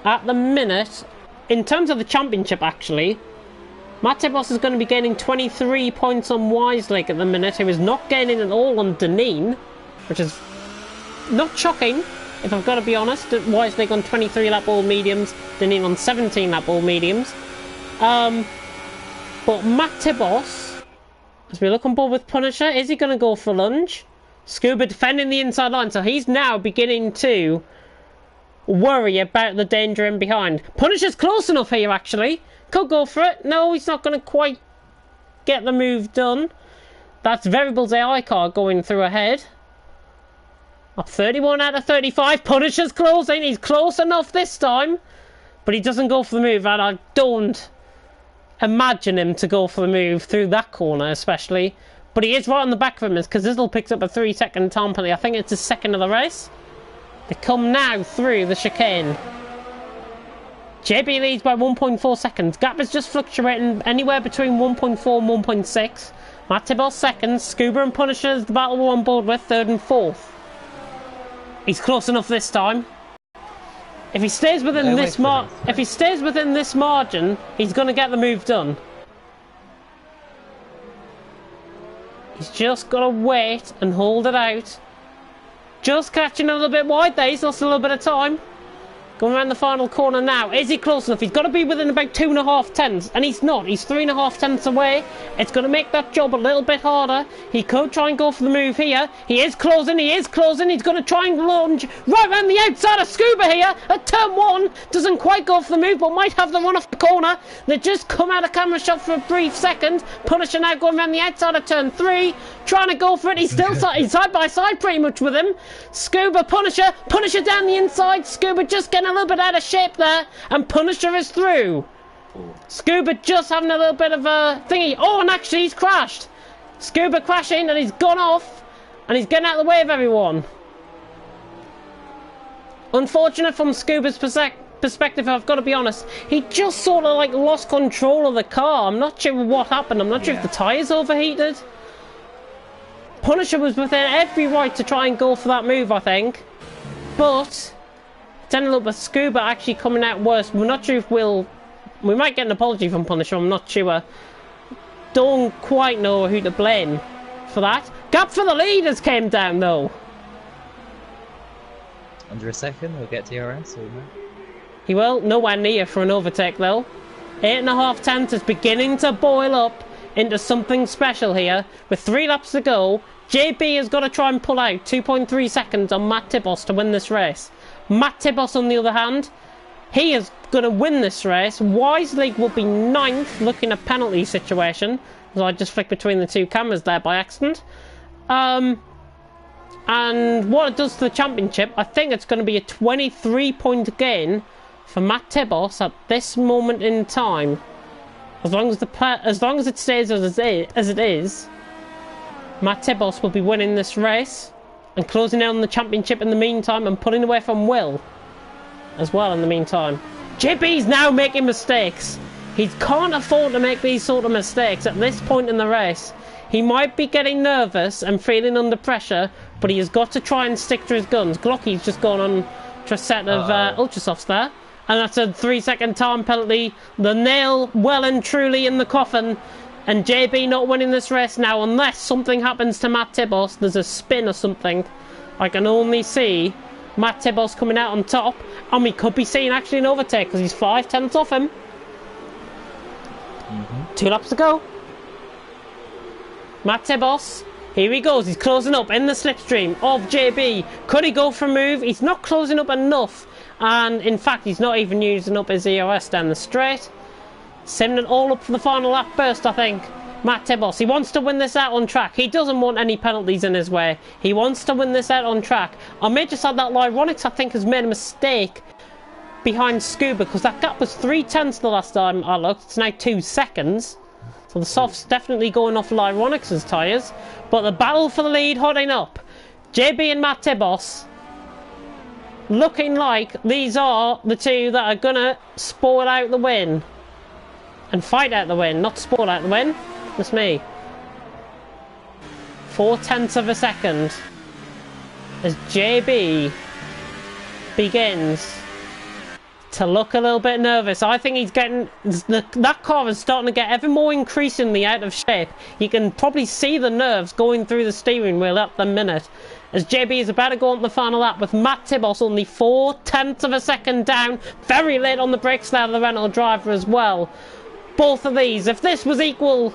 At the minute, in terms of the championship, actually, Matt Tibos is going to be gaining 23 points on Wiseleg at the minute, who is not gaining at all on Deneen, which is not shocking, if I've got to be honest. Wiseleg on 23 lap all mediums, Deneen on 17 lap all mediums. But Matt Tibos, as we look on board with Punisher, is he going to go for lunge? Scuba defending the inside line, so he's now beginning to worry about the danger in behind. Punisher's close enough here, actually. Could go for it. No, he's not going to quite get the move done. That's Variable's AI car going through ahead. Up 31 out of 35. Punisher's closing. He's close enough this time. But he doesn't go for the move, and I don't imagine him to go for the move through that corner, especially. But he is right on the back of him, as Kazizel picks up a 3-second time penalty. I think it's his 2nd of the race. They come now through the chicane. JB leads by 1.4 seconds. Gap is just fluctuating anywhere between 1.4 and 1.6. Matt Tibos 2nd. Scuba and Punisher is the battle we're on board with, 3rd and 4th. He's close enough this time. If he stays within this margin, he's going to get the move done. He's just got to wait and hold it out. Just catching a little bit wide there. He's lost a little bit of time. Going around the final corner now. Is he close enough? He's got to be within about 2.5 tenths. And he's not. He's 3.5 tenths away. It's going to make that job a little bit harder. He could try and go for the move here. He is closing. He is closing. He's going to try and lunge right around the outside of Scuba here at turn 1. Doesn't quite go for the move, but might have the run off the corner. They just come out of camera shot for a brief second. Punisher now going around the outside of turn 3. Trying to go for it. He's still he's side by side pretty much with him. Scuba, Punisher. Punisher down the inside. Scuba just getting a little bit out of shape there, and Punisher is through. Scuba just having a little bit of a thingy. Oh, and actually he's crashed. Scuba crashing, and he's gone off, and he's getting out of the way of everyone. Unfortunate from Scuba's perspective, I've got to be honest. He just sort of like lost control of the car. I'm not sure what happened. I'm not sure if the tyres overheated. Punisher was within every right to try and go for that move, I think. But then a little bit Scuba actually coming out worse. We're not sure if we might get an apology from Punisher, I'm not sure. Don't quite know who to blame for that. Gap for the leaders came down though. Under a second, we'll get TRS or no? He will. Nowhere near for an overtake, though. 8.5 tenths is beginning to boil up into something special here. With 3 laps to go, JB has got to try and pull out 2.3 seconds on Matt Tibos to win this race. Matt Tibos, on the other hand, he is going to win this race. Wisely will be 9th, looking at penalty situation. So I just flicked between the 2 cameras there by accident. And what it does to the championship, I think it's going to be a 23-point gain for Matt Tibos at this moment in time. As long as it stays as it is, Matt Tibos will be winning this race and closing out on the championship in the meantime, and pulling away from Will as well in the meantime. JB's now making mistakes. He can't afford to make these sort of mistakes at this point in the race. He might be getting nervous and feeling under pressure, but he has got to try and stick to his guns. Glocky's just gone on to a set of Ultrasofts there. And that's a 3-second time penalty. The nail well and truly in the coffin. And JB not winning this race now, unless something happens to Matt Tibos. There's a spin or something. I can only see Matt Tibos coming out on top. And we could be seeing actually an overtake, because he's 5 tenths off him. 2 laps to go. Matt Tibos, here he goes. He's closing up in the slipstream of JB. Could he go for a move? He's not closing up enough. And in fact, he's not even using up his EOS down the straight. Saving it all up for the final lap burst, I think. Matt Tibos, he wants to win this out on track. He doesn't want any penalties in his way. He wants to win this out on track. I may just add that Lyronics, I think, has made a mistake behind Scuba, because that gap was 3 tenths the last time I looked. It's now 2 seconds. So the soft's definitely going off Lyronics' tyres. But the battle for the lead hotting up. JB and Matt Tibos, looking like these are the 2 that are going to spoil out the win. And fight out the win, not spoil out the win. That's me. 4 tenths of a second as JB begins to look a little bit nervous. I think he's getting... that car is starting to get ever more increasingly out of shape. You can probably see the nerves going through the steering wheel at the minute. As JB is about to go on the final lap with Matt Tibos only 4 tenths of a second down. Very late on the brakes now, the Renault driver as well. Both of these, if this was equal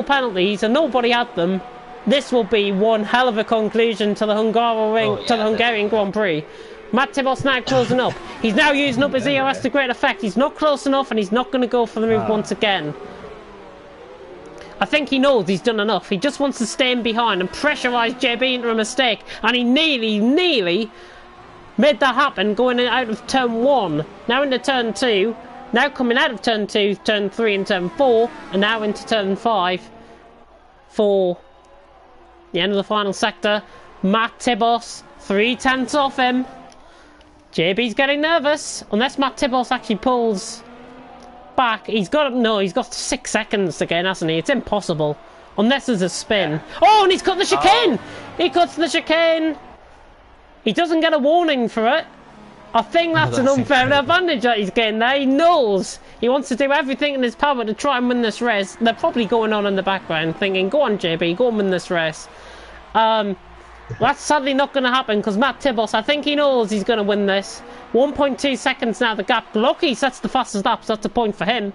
penalties and nobody had them, this will be one hell of a conclusion to the Hungarian Grand Prix. Matt Tibos now closing up. He's now using up his EOS to great effect. He's not close enough, and he's not going to go for the move once again. I think he knows he's done enough. He just wants to stay in behind and pressurise JB into a mistake. And he nearly made that happen going out of turn 1. Now into turn 2. Now coming out of turn 2, turn 3 and turn 4. And now into turn 5 for the end of the final sector. Matt Tibos, 3 tenths off him. JB's getting nervous. Unless Matt Tibos actually pulls back. He's got 6 seconds again, hasn't he? It's impossible. Unless there's a spin. Oh, and he's cut the chicane! He cuts the chicane! He doesn't get a warning for it. I think that's an unfair advantage that he's getting there. He knows. He wants to do everything in his power to try and win this race. They're probably going on in the background thinking, go on JB, go and win this race. That's sadly not going to happen, because Matt Tibos, I think he knows he's going to win this. 1.2 seconds now the gap. Lucky sets the fastest lap, so that's a point for him.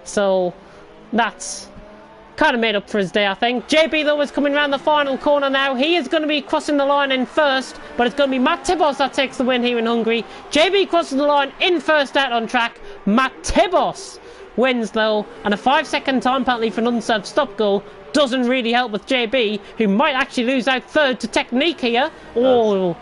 So that's kind of made up for his day, I think. JB, though, is coming around the final corner now. He is going to be crossing the line in first, but it's going to be Matt Tibos that takes the win here in Hungary. JB crosses the line in first out on track. Matt Tibos wins, though, and a 5-second time penalty for an unserved stop goal doesn't really help with JB, who might actually lose out third to Technique here. Oh,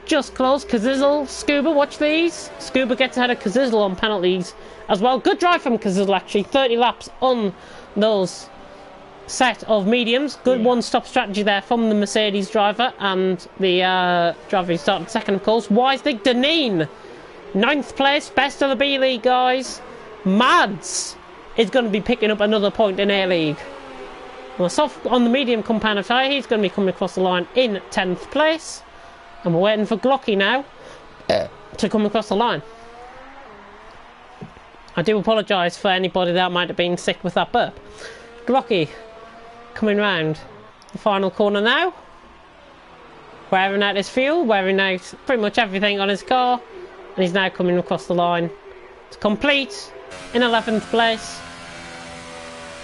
just close. Kazizel, Scuba, watch these. Scuba gets ahead of Kazizel on penalties as well. Good drive from Kazizel, actually. 30 laps on those set of mediums. Good one-stop strategy there from the Mercedes driver, and the driver who started second, of course. Weisdig Deneen, 9th place, best of the B-League, guys. Mads is going to be picking up another point in A-League. Well, soft on the medium compound of tyre, he's going to be coming across the line in 10th place. And we're waiting for Glocky now to come across the line. I do apologise for anybody that might have been sick with that burp. Glocky coming round the final corner now. Wearing out his fuel, wearing out pretty much everything on his car. And he's now coming across the line to complete in 11th place.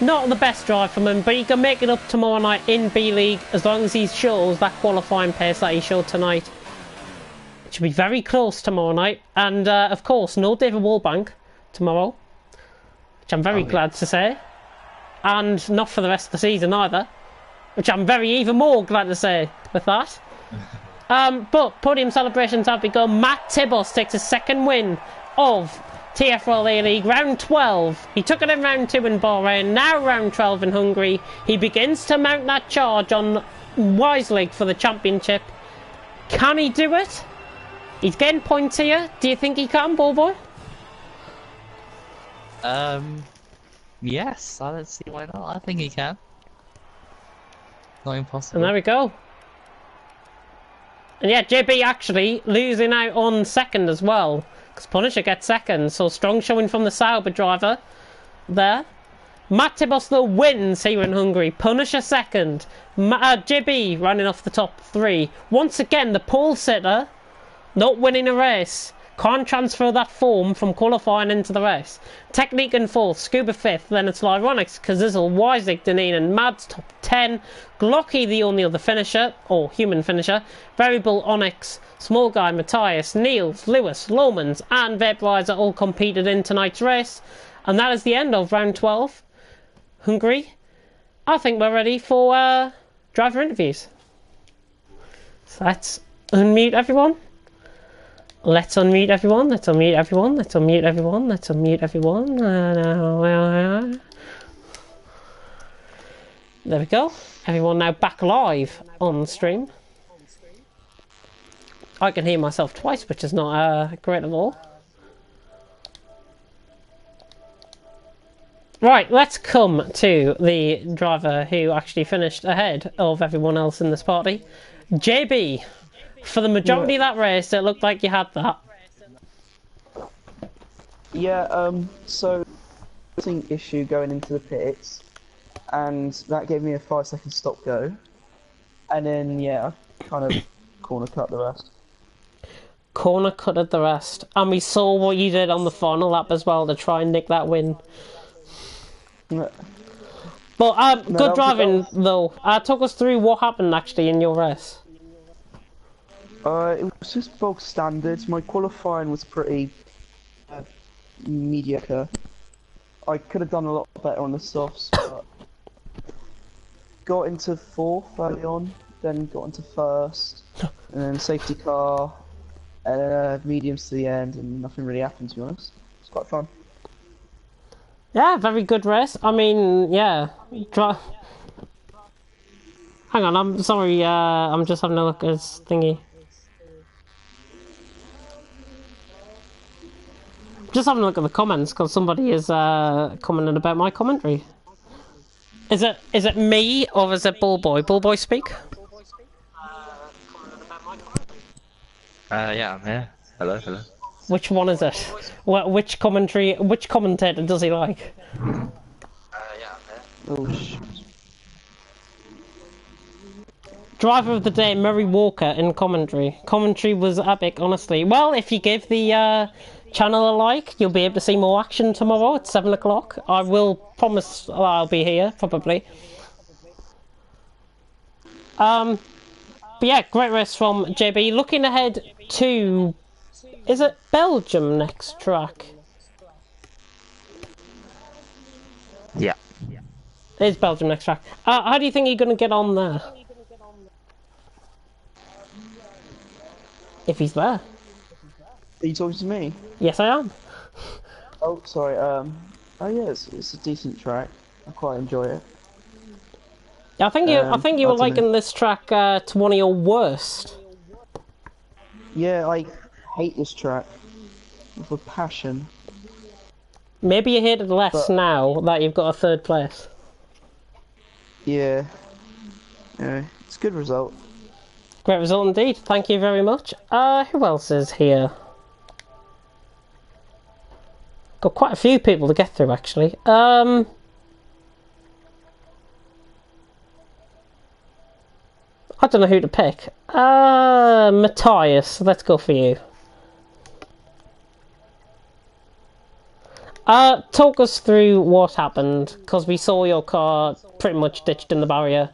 Not the best drive from him, but he can make it up tomorrow night in B-League as long as he shows that qualifying pace that he showed tonight. It should be very close tomorrow night. And, of course, no David Wallbank tomorrow, which I'm very glad to say. And not for the rest of the season either, which I'm even more glad to say with that. But podium celebrations have begun. Matt Tibos takes his second win of TFRL A-League, round 12. He took it in round 2 in Bahrain, now round 12 in Hungary. He begins to mount that charge on Wiselig for the championship. Can he do it? He's getting points here. Do you think he can, Ballboy? Yes, I don't see why not. I think he can. Not impossible. And there we go. And yeah, JB actually losing out on second as well, because Punisher gets second, so strong showing from the Sauber driver there. Matt Tibos though wins here in Hungary. Punisher second. JB running off the top 3. Once again, the pole sitter not winning a race. Can't transfer that form from qualifying into the race. Technique in 4th, Scuba 5th, then it's Lyronics, Kazizel, Wisek, Deneen and Mads top 10. Glocky the only other finisher, or human finisher. Variable, Onyx, Small Guy, Matthias, Niels, Lewis, Lomans and Vaporizer all competed in tonight's race. And that is the end of round 12. Hungary. I think we're ready for driver interviews. So let's unmute everyone. Let's unmute everyone, let's unmute everyone, let's unmute everyone, let's unmute everyone. There we go. Everyone now back live on the stream. I can hear myself twice, which is not great at all. Right, let's come to the driver who actually finished ahead of everyone else in this party. JB. For the majority of that race, it looked like you had that. Yeah, so issue going into the pits, and that gave me a 5-second stop go, and then yeah, I kind of corner cut the rest. Corner cutted the rest, and we saw what you did on the final lap as well to try and nick that win. No. But good driving though. Talk us through what happened actually in your race. It was just bog standards. My qualifying was pretty mediocre. I could have done a lot better on the softs, but got into 4th early on, then got into 1st, and then safety car, and mediums to the end, and nothing really happened, to be honest. It's quite fun. Yeah, very good race. I mean, yeah. Hang on, I'm sorry, I'm just having a look at this thingy. Just having a look at the comments because somebody is commenting about my commentary. Is it me or is it Bullboy? Bullboy speak? Yeah, I'm here. Hello, hello. Which one is it? Which commentator does he like? Yeah, I'm here. Oh shit. Driver of the day, Murray Walker in commentary. Commentary was epic, honestly. Well, if you give the channel a like, you'll be able to see more action tomorrow at 7 o'clock. I will promise I'll be here, probably. But yeah, great race from JB. Looking ahead to... Is it Belgium next track? Yeah. It is Belgium next track. How do you think you're going to get on there? If he's there. Are you talking to me? Yes, I am. Oh, sorry. Oh yeah, it's a decent track. I quite enjoy it. I think you were liking this track to one of your worst. Yeah, I hate this track with a passion. Maybe you hate it less now that you've got a 3rd place. Yeah. Yeah, it's a good result. Great result indeed. Thank you very much. Who else is here? Got quite a few people to get through actually. I don't know who to pick. Matthias, let's go for you. Talk us through what happened, because we saw your car pretty much ditched in the barrier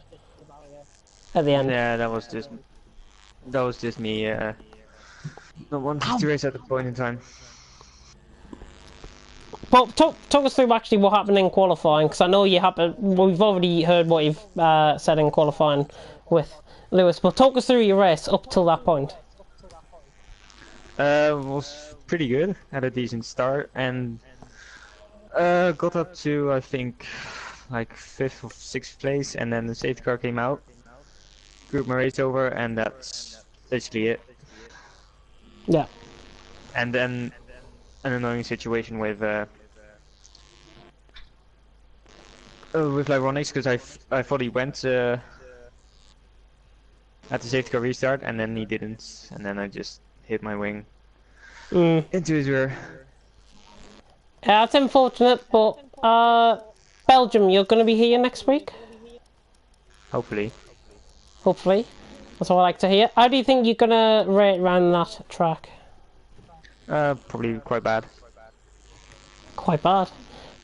at the end. Yeah, that was just me. Not wanting to race at the point in time. Well, talk us through actually what happened in qualifying, because I know we've already heard what you've said in qualifying with Lewis, but talk us through your race up till that point. Was pretty good. Had a decent start and got up to I think like 5th or 6th place, and then the safety car came out, grouped my race over, and that's basically it. Yeah. And then an annoying situation with Ironics, because I thought he went at the safety car restart, and then he didn't, and then I just hit my wing into his rear. Yeah, it's unfortunate, but Belgium, you're going to be here next week? Hopefully. Hopefully. That's what I like to hear. How do you think you're going to rate around that track? Probably quite bad. Quite bad.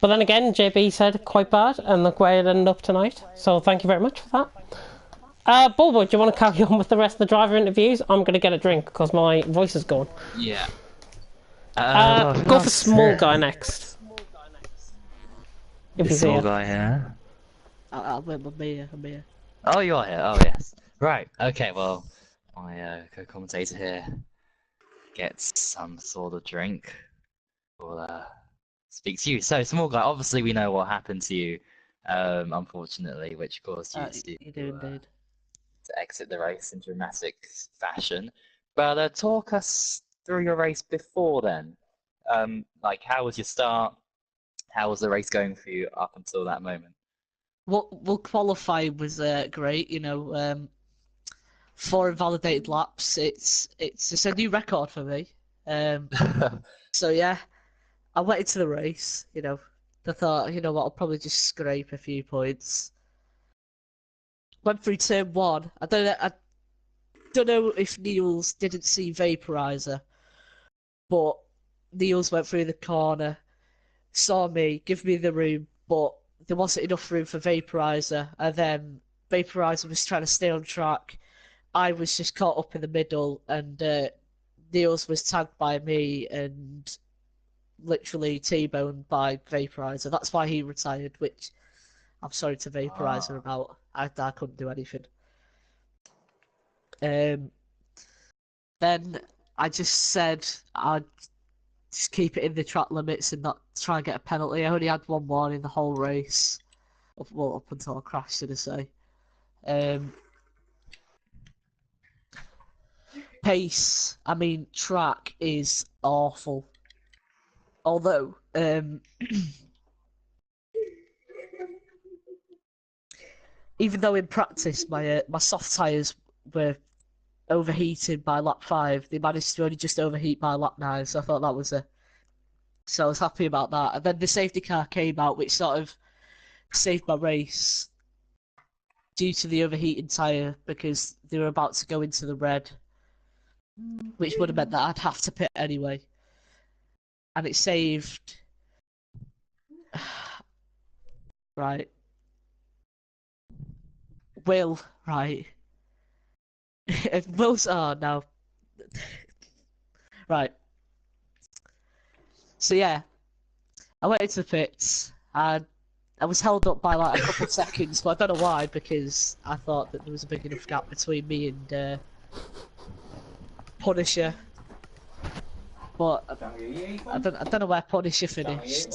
But then again, JB said quite bad, and look where it ended up tonight. So thank you very much for that. Bulbo, do you want to carry on with the rest of the driver interviews? I'm going to get a drink because my voice is gone. Yeah. Go for small guy next. If he's small here. guy here. I'm here. Oh, you're here. Oh, yes. Right. Okay. Well, my co-commentator here gets some sort of drink. We'll speak to you. So, small guy. Obviously, we know what happened to you. Unfortunately, which caused you You do indeed. to exit the race in dramatic fashion. But talk us through your race before then. Like, how was your start? How was the race going for you up until that moment? Well, qualifying was great. 4 invalidated laps. It's a new record for me. So yeah, I went into the race. I thought, you know what, I'll probably just scrape a few points. Went through turn 1. I don't know if Niels didn't see Vaporizer, but Niels went through the corner, saw me, give me the room, but there wasn't enough room for Vaporizer, and then Vaporizer was trying to stay on track. I was just caught up in the middle, and Niels was tagged by me and literally T-boned by Vaporizer. That's why he retired, which I'm sorry to Vaporizer about. I couldn't do anything. Then I just said I'd just keep it in the track limits and not try and get a penalty. I only had one warning the whole race. Well, up until I crashed, should I say. Pace, track is awful. Although, even though in practice my soft tyres were overheating by lap 5, they managed to only just overheat by lap 9, so I thought that was so I was happy about that. And then the safety car came out, which sort of saved my race due to the overheating tyre, because they were about to go into the red, which would have meant that I'd have to pit anyway. And it saved... Right. Will, right. Will's... Oh, no. Right. So, yeah. I went into the pits, and I was held up by like a couple of seconds, but I don't know why, because I thought that there was a big enough gap between me and Punisher. But I don't know where Punisher finished.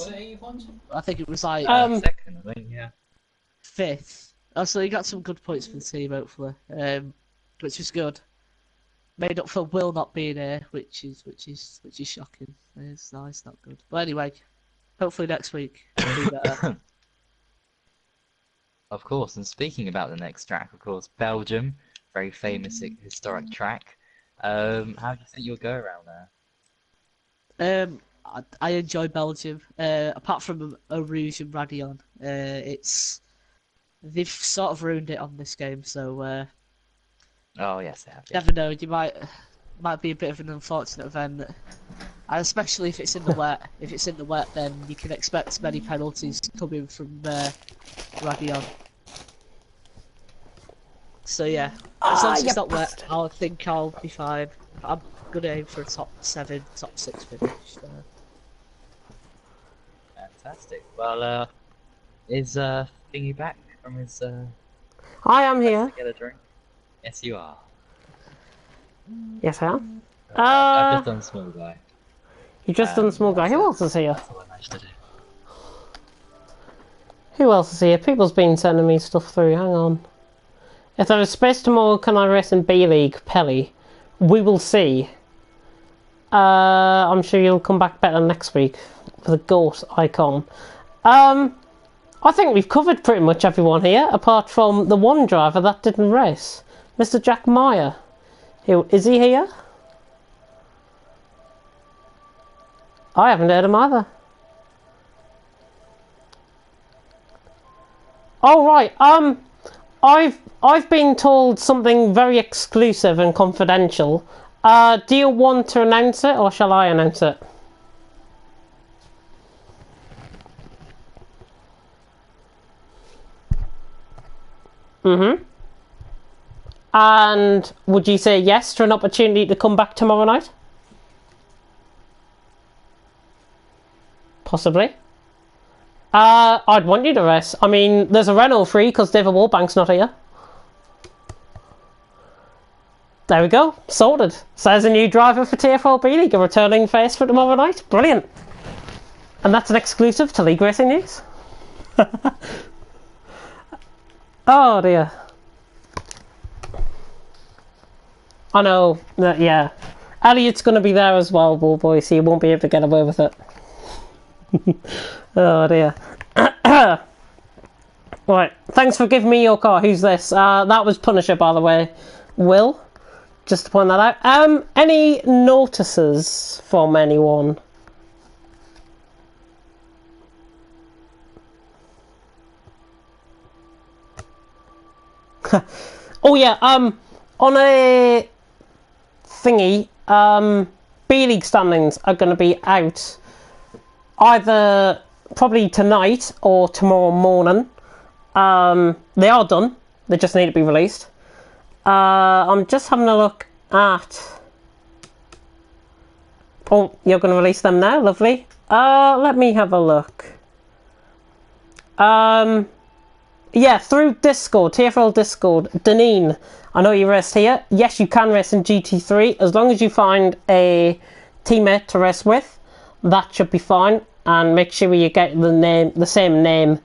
I think it was like second, I think, yeah. 5th. Oh, so he got some good points for the team, hopefully, which is good. Made up for Will not being here, which is shocking. It's nice, not good. But anyway, hopefully next week will be better. Of course, and speaking about the next track, of course, Belgium, very famous historic track. How do you think you'll go around there? I enjoy Belgium. Apart from Eau Rouge and Radion, they've sort of ruined it on this game. So Oh yes, they have. Yeah. never know. You might be a bit of an unfortunate event. and especially if it's in the wet. If it's in the wet, then you can expect many penalties coming from Radion. So yeah, as long as it's not wet, I think I'll be fine. I'm gonna aim for a top 7, top 6 finish. Fantastic. Well, is Thingy back from his I am here. to get a drink? Yes, you are. Yes, I am. I've just done small guy. You just done small guy. Who else is here? That's all I managed to do. Who else is here? People's been sending me stuff through. Hang on. If there is space tomorrow, can I race in B League, Pelly? We will see. I'm sure you'll come back better next week for the GOAT icon. I think we've covered pretty much everyone here, apart from the one driver that didn't race, Mr. Jack Meyer. Is he here? I haven't heard him either. Oh right, I've been told something very exclusive and confidential. Do you want to announce it, or shall I announce it? And would you say yes to an opportunity to come back tomorrow night? Possibly. I'd want you to race. I mean, there's a Renault free because David Warbank's not here. There we go. Sorted. So there's a new driver for TFRL B League, a returning face for tomorrow night. Brilliant. And that's an exclusive to League Racing News. Oh dear. I know. Yeah. Elliot's going to be there as well, ball boy, so you won't be able to get away with it. Oh dear. Right, thanks for giving me your car. Who's this? That was Punisher, by the way. Will, just to point that out. Any notices from anyone? Oh yeah, on a thingy, B League standings are going to be out either probably tonight or tomorrow morning. They are done. They just need to be released. I'm just having a look at... Oh, you're going to release them now? Lovely. Let me have a look. Yeah, through Discord, TFRL Discord. Deneen, I know you raced here. Yes, you can race in GT3 as long as you find a teammate to race with. That should be fine, and make sure you get the same name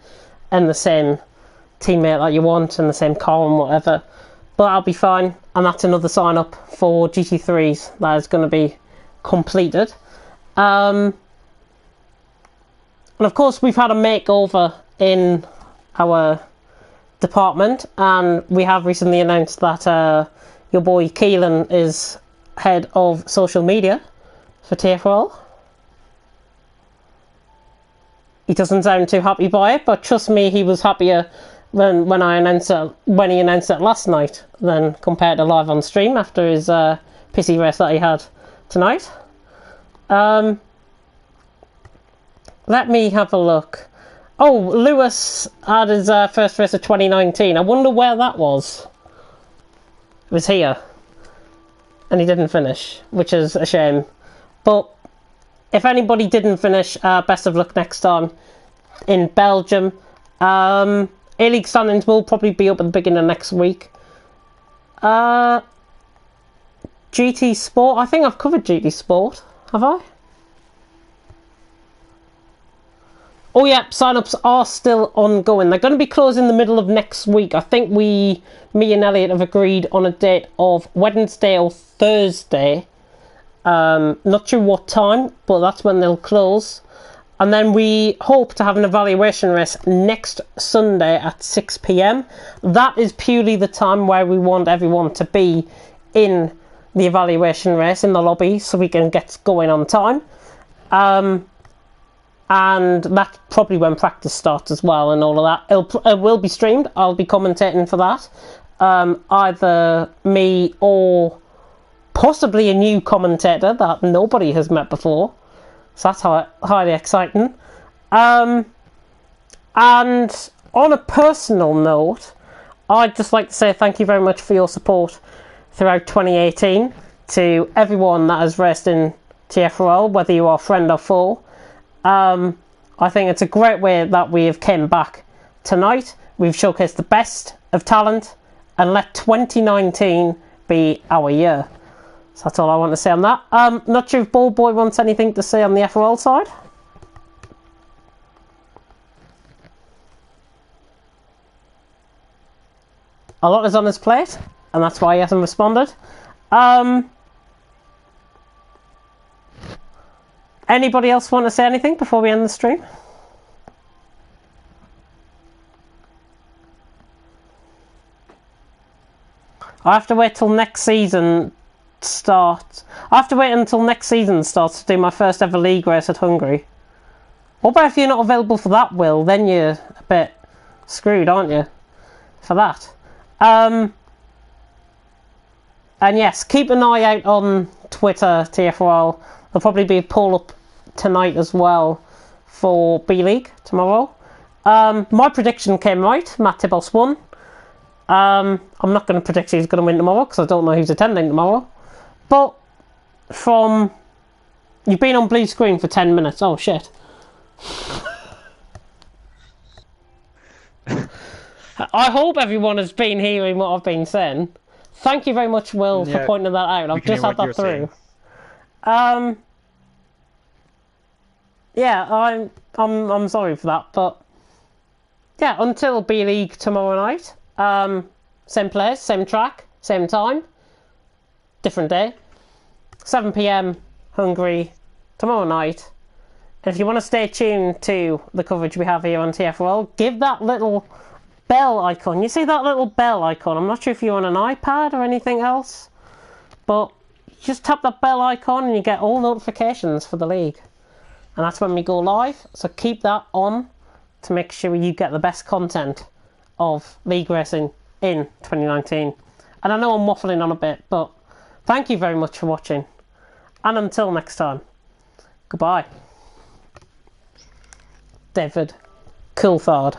and the same teammate that you want and the same car and whatever. But that'll be fine, and that's another sign up for GT3s that is going to be completed. And of course, we've had a makeover in our department, and we have recently announced that your boy Keelan is head of social media for TFRL. He doesn't sound too happy by it, but trust me, he was happier when he announced it last night than compared to live on stream after his pissy race that he had tonight. Let me have a look. Oh, Lewis had his first race of 2019. I wonder where that was. It was here. And he didn't finish, which is a shame. But if anybody didn't finish, best of luck next time in Belgium. A-League standings will probably be up at the beginning of next week. GT Sport. I think I've covered GT Sport. Have I? Oh yeah, sign-ups are still ongoing. They're going to be closed in the middle of next week. I think me and Elliot have agreed on a date of Wednesday or Thursday. Not sure what time, but that's when they'll close. And then we hope to have an evaluation race next Sunday at 6 PM. That is purely the time where we want everyone to be in the evaluation race in the lobby so we can get going on time. And that's probably when practice starts as well and all of that. It will be streamed. I'll be commentating for that. Either me or possibly a new commentator that nobody has met before. So that's highly exciting. And on a personal note, I'd just like to say thank you very much for your support throughout 2018 to everyone that has raced in TFRL, whether you are friend or foe. I think it's a great way that we have came back tonight. We've showcased the best of talent and let 2019 be our year. So that's all I want to say on that. Not sure if Ball Boy wants anything to say on the FRL side. A lot is on his plate, and that's why he hasn't responded. Anybody else want to say anything before we end the stream? I have to wait till next season starts. I have to wait until next season starts to do my first ever league race at Hungary. What about if you're not available for that, Will? Then you're a bit screwed, aren't you? For that. And yes, keep an eye out on Twitter, TFRL. There'll probably be a poll up tonight as well for B-League tomorrow. My prediction came right. Matt Tibos won. I'm not going to predict who's going to win tomorrow because I don't know who's attending tomorrow. But from... You've been on blue screen for 10 minutes. Oh, shit. I hope everyone has been hearing what I've been saying. Thank you very much, Will, for pointing that out. I've just had that through. Yeah, I'm sorry for that, but yeah, until B-League tomorrow night. Same place, same track, same time, different day. 7 PM Hungary tomorrow night. And if you want to stay tuned to the coverage we have here on TFRL, give that little bell icon. You see that little bell icon? I'm not sure if you're on an iPad or anything else, but just tap that bell icon and you get all notifications for the league. And that's when we go live, so keep that on to make sure you get the best content of league racing in 2019. And I know I'm waffling on a bit, but thank you very much for watching. And until next time, goodbye. David Coulthard.